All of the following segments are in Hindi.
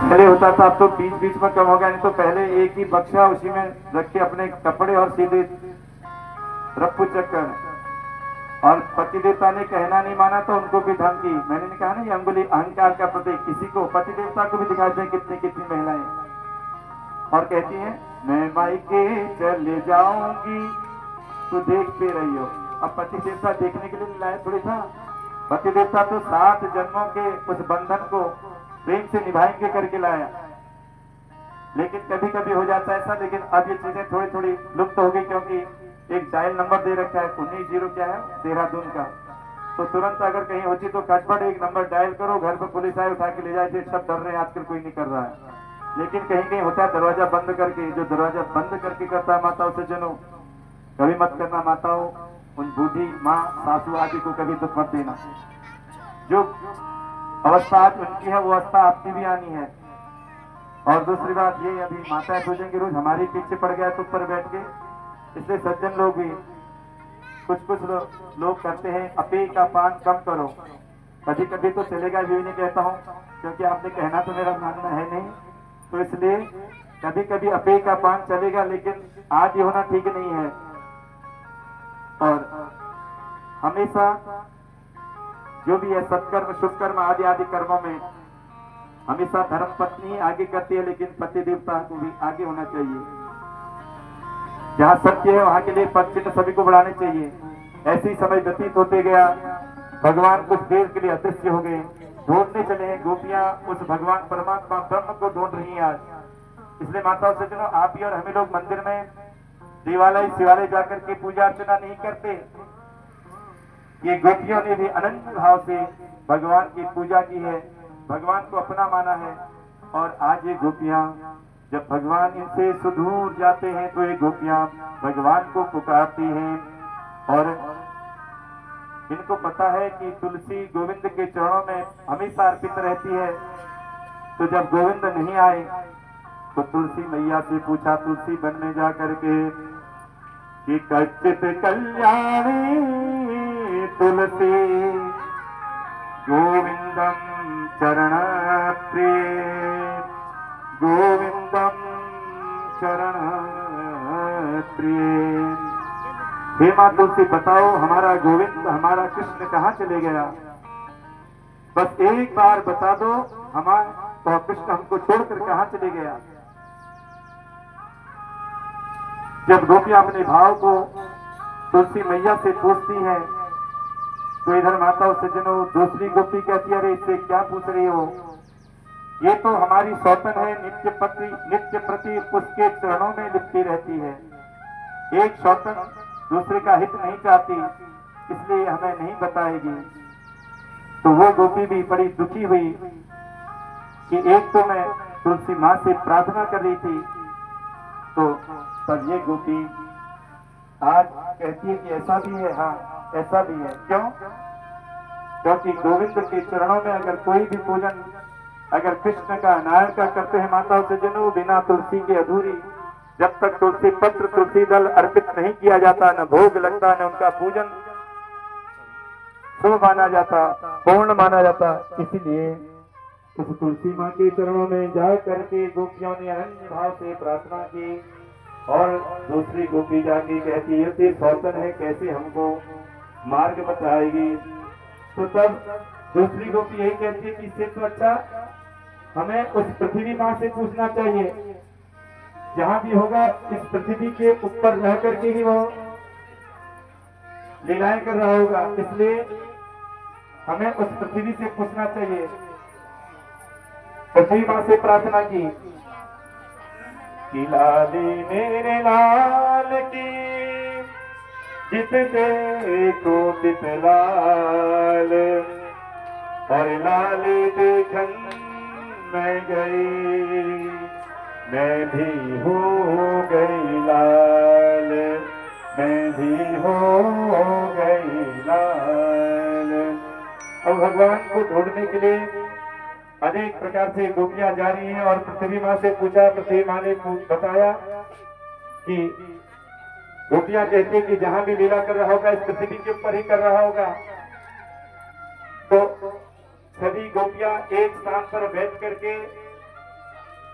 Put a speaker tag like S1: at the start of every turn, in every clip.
S1: पहले होता था, अब तो बीच बीच में कम हो गया। नहीं तो पहले एक ही बक्सा, उसी में रख के अपने कपड़े और सीधे रप्पू चक्कर। और पति देवता ने कहना नहीं माना तो उनको भी धमकी। मैंने नहीं कहा ना, ये अंगुली अहंकार का प्रतीक। किसी को पति देवता को भी दिखाते हैं कितनी कितनी महिलाएं, और कहती हैं मैं मायके चले जाऊंगी तो देखते रही हो। अब पति देवता देखने के लिए लाए थोड़ी था। पति देवता तो 7 जन्मों के उस बंधन को प्रेम से निभाएंगे करके लाया। लेकिन कभी कभी हो जाता है ऐसा। लेकिन अब ये चीजें थोड़ी थोड़ी लुप्त हो गई, क्योंकि एक डायल नंबर दे रखा है 19 क्या है देहरादून का। तो तुरंत अगर कहीं होती तो खटपट एक नंबर डायल करो, घर पर पुलिस आए उठा के ले जाए। सब डर रहे हैं आजकल, कोई नहीं कर रहा है। लेकिन कहीं कहीं होता है दरवाजा बंद करके। जो दरवाजा बंद करके करता है माताओं से जनों, कभी मत करना माताओं। उन बूढ़ी माँ सासू आदि को कभी दुख मत देना। जो अवस्था आज उनकी है वो अवस्था आपकी भी आनी है। और दूसरी बात ये, अभी माताएं पूजेंगे रोज, हमारी पीछे पड़ गया तो ऊपर बैठ के। इसलिए सज्जन लोग भी कुछ लोग करते हैं अपे का पान कम करो। कभी कभी तो चलेगा, भी नहीं कहता हूँ, क्योंकि आपने कहना तो मेरा मानना है नहीं। तो इसलिए कभी कभी अपे का पान चलेगा, लेकिन आज ये होना ठीक नहीं है। और हमेशा जो भी है सत्कर्म शुभ कर्म आदि आदि कर्मों में हमेशा धर्म पत्नी आगे करती है, लेकिन पति देवता को भी आगे होना चाहिए। जहाँ सत्य है वहां के लिए पद चिन्ह सभी को बढ़ाने चाहिए। ऐसे ही समय व्यतीत होते गया, भगवान कुछ देर के लिए अदृश्य हो गए। ढूंढने चले हैं गोपियां उस भगवान परमात्मा ब्रह्म को ढूंढ रही हैं आज। इसलिए माताओं से चलो, आप ही और हमें लोग मंदिर में देवालय शिवालय जाकर के पूजा अर्चना नहीं करते। ये गोपियों ने भी अनंत भाव से भगवान की पूजा की है, भगवान को अपना माना है। और आज ये गोपियां जब भगवान इनसे सुदूर जाते हैं तो ये गोपियां भगवान को पुकारती हैं। और इनको पता है कि तुलसी गोविंद के चरणों में हमेशा अर्पित रहती है। तो जब गोविंद नहीं आए तो तुलसी मैया से पूछा, तुलसी वन में जा करके, कि कच्चित कल्याणी तुलसी गोविंदम चरण प्रिय, गोविंदम चरण प्रिय। हे मां तुलसी, बताओ हमारा गोविंद, हमारा कृष्ण कहाँ चले गया? बस एक बार बता दो हमारा, तो कृष्ण हमको छोड़कर कहाँ चले गया? जब गोपियां अपने भाव को तुलसी मैया से पूछती हैं तो इधर माताओं सज्जनों दूसरी गोपी कहती है, अरे इससे क्या पूछ रही हो? ये तो हमारी सौतन है, नित्य प्रति उसके चरणों में लिपटी रहती है। एक सौतन दूसरे का हित नहीं चाहती, इसलिए हमें नहीं बताएगी। तो वो गोपी भी बड़ी दुखी हुई कि एक तो मैं तुलसी माँ से प्रार्थना कर रही थी, तो तब ये गोपी आज कहती है कि ऐसा भी है। हाँ ऐसा भी है। क्यों? क्योंकि गोविंद के चरणों में अगर कोई भी पूजन अगर कृष्ण का नारायण का करते हैं माताओं से जनों, बिना तुलसी के अधूरी। जब तक तुलसी पत्र तुलसी दल अर्पित नहीं किया जाता, न भोग लगता, न उनका पूजन शुभ माना जाता, पूर्ण माना जाता। इसीलिए उस तुलसी माँ के चरणों में जा करके गोपियों ने अनन्य भाव से प्रार्थना की। और दूसरी गोपी जाके कहती है, ये सौतन है, कैसे हमको मार्ग बताएगी? तो तब दूसरी गोपी यही कहती है कि इससे तो अच्छा हमें उस पृथ्वी माँ से पूछना चाहिए। जहां भी होगा इस पृथ्वी के ऊपर रह करके ही वो लीलाएं कर रहा होगा, इसलिए हमें उस पृथ्वी से पूछना चाहिए। पृथ्वी माँ से प्रार्थना की कि लाली मेरे लाल की, जित देखो तित लाल, और लाली देखन मैं गई, मैं भी हो गई लाल, मैं भी हो गई लाल। अब भगवान को ढूंढने के लिए अनेक प्रकार से गोपियां जा रही हैं। और पृथ्वी माँ से पूछा, पृथ्वी माँ ने बताया कि गोपियां कहती हैं कि जहां भी लीला कर रहा होगा इस पृथ्वी के ऊपर ही कर रहा होगा। तो सभी गोपियां एक स्थान पर बैठ करके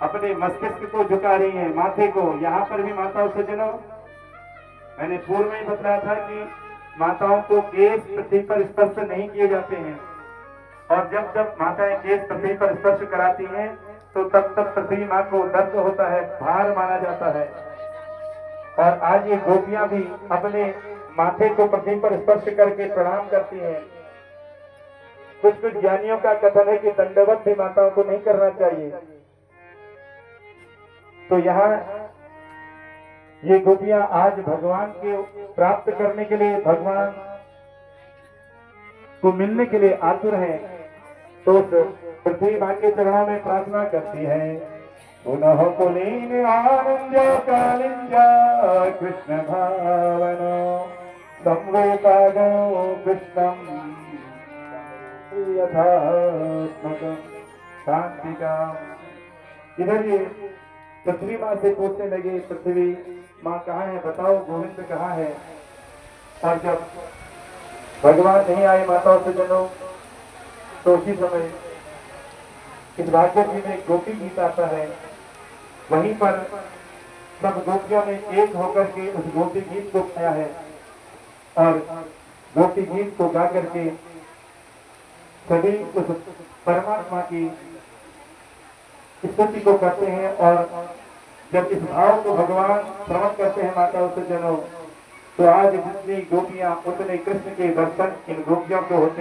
S1: अपने मस्तिष्क को झुका रही हैं, माथे को। यहाँ पर भी माताओं सज्जनों, मैंने पूर्व में ही बताया था कि माताओं को केश पृथ्वी पर स्पर्श नहीं किए जाते हैं, और जब जब माताएं केश पृथ्वी पर स्पर्श कराती हैं तो तब तब पृथ्वी माँ को दर्द होता है, भार माना जाता है। और आज ये गोपियां भी अपने माथे को पृथ्वी पर स्पर्श करके प्रणाम करती हैं। कुछ कुछ ज्ञानियों का कथन है कि दंडवत भी माताओं को नहीं करना चाहिए। तो यहाँ ये गोपियां आज भगवान के प्राप्त करने के लिए, भगवान को मिलने के लिए आतुर हैं। तो पृथ्वी माँ के चरणों में प्रार्थना करती है, पुनः पुलीन आनंद कालिंज कृष्ण भावनो संवेदागो कृष्णम यथात्मकं शांति का। इधर ये पृथ्वी माँ से पूछने लगे, पृथ्वी माँ कहाँ है, बताओ गोविंद कहाँ है। और जब भगवान नहीं आए माताओं से जनों, तो उसी समय इस भागवत जी में एक गोपी गीत आता है। वहीं पर सब गोपियों ने एक होकर के उस गोपी गीत को गाया है, और गोपी गीत को गा करके सभी उस परमात्मा की स्तुति को करते हैं। और जब इस भाव को भगवान श्रवण करते हैं माताओं से जनों, तो आज जितनी गोपियां उतने कृष्ण के दर्शन इन गोपियों को होते